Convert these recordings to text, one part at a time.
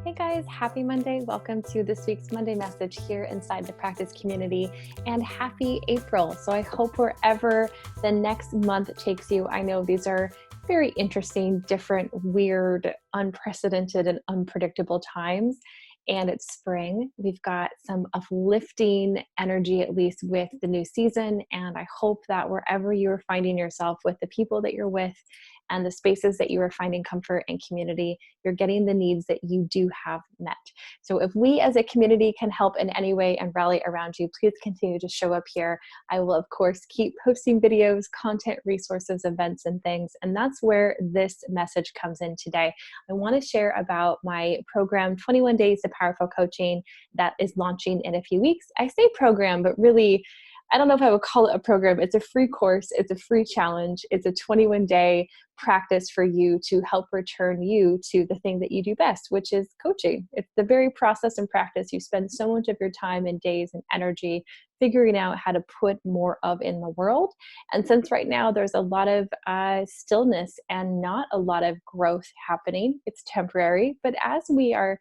Hey guys, happy Monday. Welcome to this week's Monday message here inside the practice community, and happy April. So I hope wherever the next month takes you, I know these are very interesting, different, weird, unprecedented, and unpredictable times. And it's spring. We've got some uplifting energy, at least with the new season. And I hope that wherever you're finding yourself, with the people that you're with and the spaces that you are finding comfort and community, you're getting the needs that you do have met. So if we as a community can help in any way and rally around you, please continue to show up here. I will, of course, keep posting videos, content, resources, events, and things. And that's where this message comes in today. I want to share about my program, 21 Days to Powerful Coaching, that is launching in a few weeks. I say program, but really, I don't know if I would call it a program. It's a free course. It's a free challenge. It's a 21-day practice for you to help return you to the thing that you do best, which is coaching. It's the very process and practice you spend so much of your time and days and energy figuring out how to put more of in the world. And since right now there's a lot of stillness and not a lot of growth happening, it's temporary. But as we are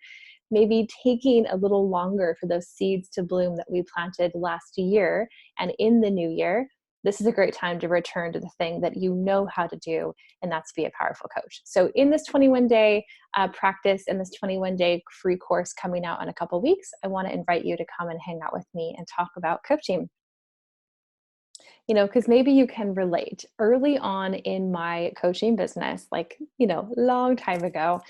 maybe taking a little longer for those seeds to bloom that we planted last year and in the new year, this is a great time to return to the thing that you know how to do, and that's be a powerful coach. So in this 21-day practice and this 21-day free course coming out in a couple weeks, I want to invite you to come and hang out with me and talk about coaching. Because maybe you can relate. Early on in my coaching business, like, long time ago,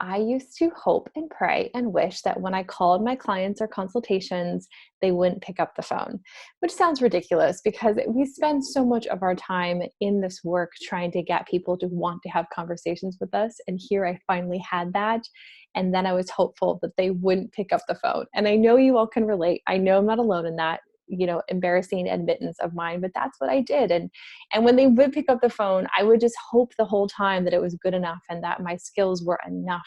I used to hope and pray and wish that when I called my clients or consultations, they wouldn't pick up the phone, which sounds ridiculous because we spend so much of our time in this work trying to get people to want to have conversations with us. And here I finally had that. And then I was hopeful that they wouldn't pick up the phone. And I know you all can relate. I know I'm not alone in that embarrassing admittance of mine, but that's what I did. And when they would pick up the phone, I would just hope the whole time that it was good enough and that my skills were enough.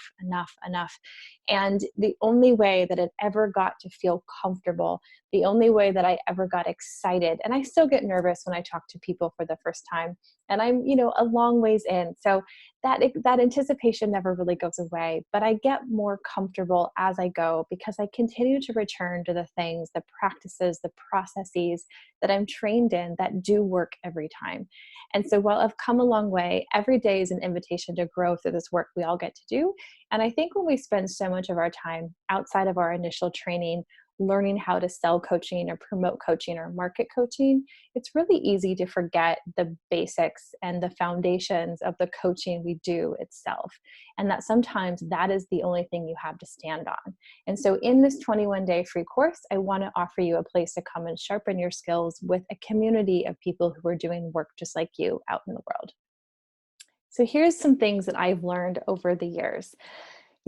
And the only way that it ever got to feel comfortable, the only way that I ever got excited, and I still get nervous when I talk to people for the first time, and I'm, a long ways in. So that anticipation never really goes away, but I get more comfortable as I go because I continue to return to the things, the practices, the processes that I'm trained in that do work every time. And so while I've come a long way, every day is an invitation to grow through this work we all get to do. And I think when we spend so much of our time outside of our initial training, learning how to sell coaching or promote coaching or market coaching, it's really easy to forget the basics and the foundations of the coaching we do itself. And that sometimes that is the only thing you have to stand on. And so in this 21-day free course, I want to offer you a place to come and sharpen your skills with a community of people who are doing work just like you out in the world. So here's some things that I've learned over the years.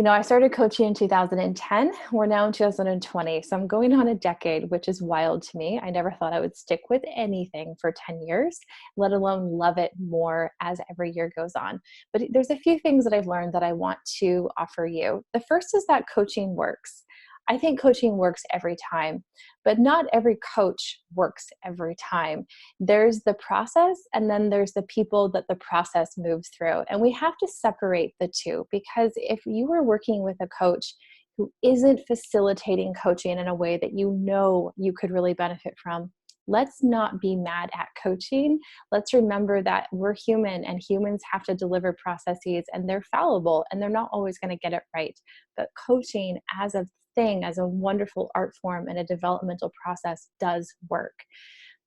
I started coaching in 2010. We're now in 2020. So I'm going on a decade, which is wild to me. I never thought I would stick with anything for 10 years, let alone love it more as every year goes on. But there's a few things that I've learned that I want to offer you. The first is that coaching works. I think coaching works every time, but not every coach works every time. There's the process, and then there's the people that the process moves through. And we have to separate the two, because if you are working with a coach who isn't facilitating coaching in a way that you could really benefit from, let's not be mad at coaching. Let's remember that we're human, and humans have to deliver processes, and they're fallible and they're not always going to get it right. But coaching as a thing, as a wonderful art form and a developmental process, does work.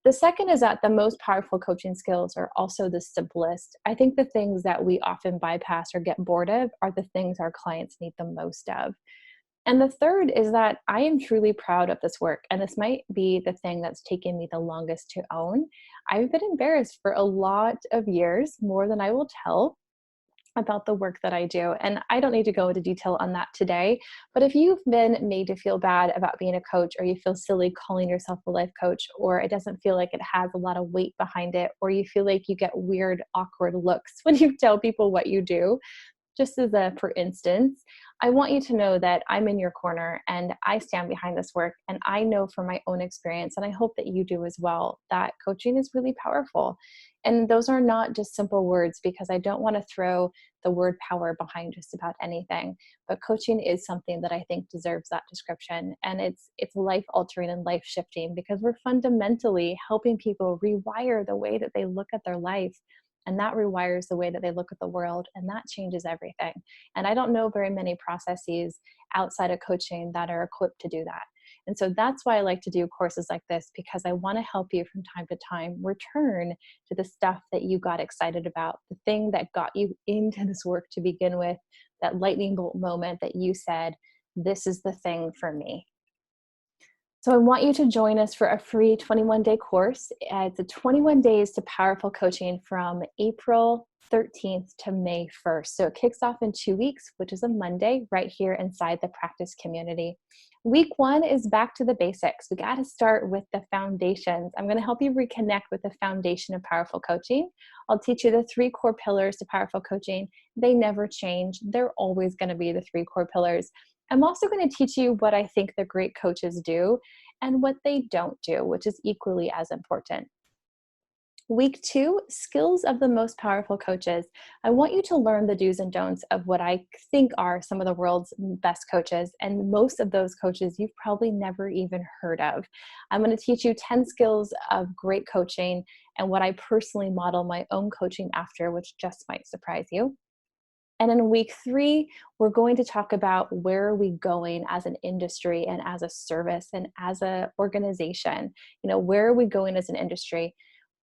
The second is that the most powerful coaching skills are also the simplest. I think the things that we often bypass or get bored of are the things our clients need the most of. And the third is that I am truly proud of this work. And this might be the thing that's taken me the longest to own. I've been embarrassed for a lot of years, more than I will tell, about the work that I do. And I don't need to go into detail on that today, but if you've been made to feel bad about being a coach, or you feel silly calling yourself a life coach, or it doesn't feel like it has a lot of weight behind it, or you feel like you get weird, awkward looks when you tell people what you do, just as a for instance, I want you to know that I'm in your corner and I stand behind this work. And I know from my own experience, and I hope that you do as well, that coaching is really powerful. And those are not just simple words, because I don't want to throw the word power behind just about anything. But coaching is something that I think deserves that description. And it's life altering and life shifting, because we're fundamentally helping people rewire the way that they look at their life. And that rewires the way that they look at the world, and that changes everything. And I don't know very many processes outside of coaching that are equipped to do that. And so that's why I like to do courses like this, because I want to help you from time to time return to the stuff that you got excited about, the thing that got you into this work to begin with, that lightning bolt moment that you said, this is the thing for me. So I want you to join us for a free 21-day course. It's a 21 days to powerful coaching from April 13th to May 1st. So it kicks off in 2 weeks, which is a Monday, right here inside the practice community. Week 1 is back to the basics. We got to start with the foundations. I'm going to help you reconnect with the foundation of powerful coaching. I'll teach you the 3 core pillars to powerful coaching. They never change. They're always going to be the 3 core pillars. I'm also going to teach you what I think the great coaches do and what they don't do, which is equally as important. Week 2, skills of the most powerful coaches. I want you to learn the do's and don'ts of what I think are some of the world's best coaches. And most of those coaches you've probably never even heard of. I'm going to teach you 10 skills of great coaching and what I personally model my own coaching after, which just might surprise you. And in week 3, we're going to talk about where are we going as an industry and as a service and as an organization. Where are we going as an industry?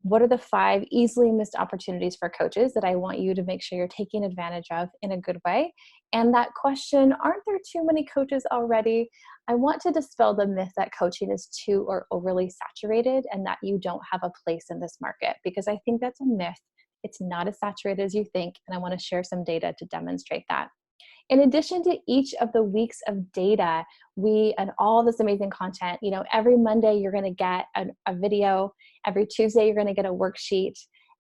What are the 5 easily missed opportunities for coaches that I want you to make sure you're taking advantage of in a good way? And that question, aren't there too many coaches already? I want to dispel the myth that coaching is too or overly saturated and that you don't have a place in this market, because I think that's a myth. It's not as saturated as you think, and I want to share some data to demonstrate that. In addition to each of the weeks of data, and all this amazing content, every Monday you're going to get a video, every Tuesday you're going to get a worksheet,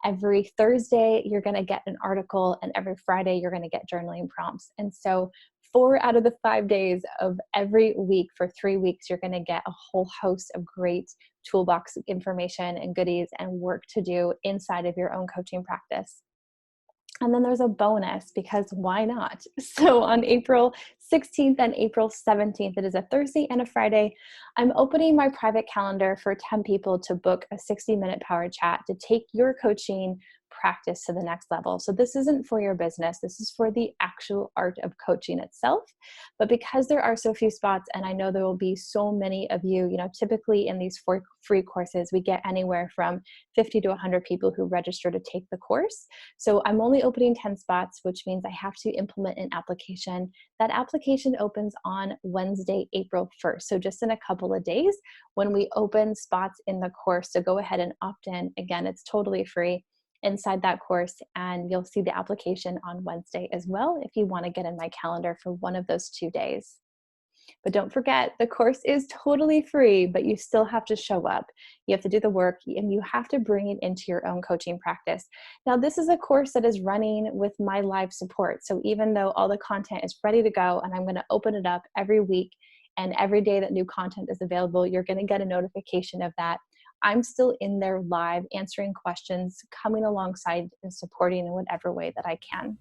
every Thursday you're going to get an article, and every Friday you're going to get journaling prompts. And so 4 out of the 5 days of every week for 3 weeks, you're going to get a whole host of great toolbox information and goodies and work to do inside of your own coaching practice. And then there's a bonus, because why not? So on April 16th and April 17th, it is a Thursday and a Friday, I'm opening my private calendar for 10 people to book a 60-minute power chat to take your coaching practice to the next level. So this isn't for your business. This is for the actual art of coaching itself. But because there are so few spots, and I know there will be so many of you, typically in these 4 free courses, we get anywhere from 50 to 100 people who register to take the course. So I'm only opening 10 spots, which means I have to implement an application. That application opens on Wednesday, April 1st. So just in a couple of days when we open spots in the course. So go ahead and opt in. Again, it's totally free inside that course, and you'll see the application on Wednesday as well if you want to get in my calendar for one of those 2 days. But don't forget, the course is totally free, but you still have to show up. You have to do the work, and you have to bring it into your own coaching practice. Now, this is a course that is running with my live support. So even though all the content is ready to go, and I'm going to open it up every week, and every day that new content is available, you're going to get a notification of that. I'm still in there live, answering questions, coming alongside and supporting in whatever way that I can.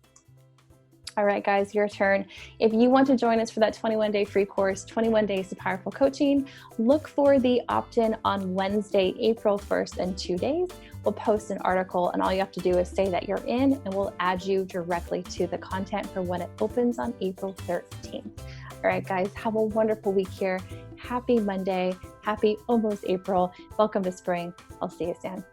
All right, guys, your turn. If you want to join us for that 21-day free course, 21 Days to Powerful Coaching, look for the opt-in on Wednesday, April 1st, in 2 days. We'll post an article, and all you have to do is say that you're in, and we'll add you directly to the content for when it opens on April 13th. All right, guys, have a wonderful week here. Happy Monday. Happy almost April. Welcome to spring. I'll see you soon.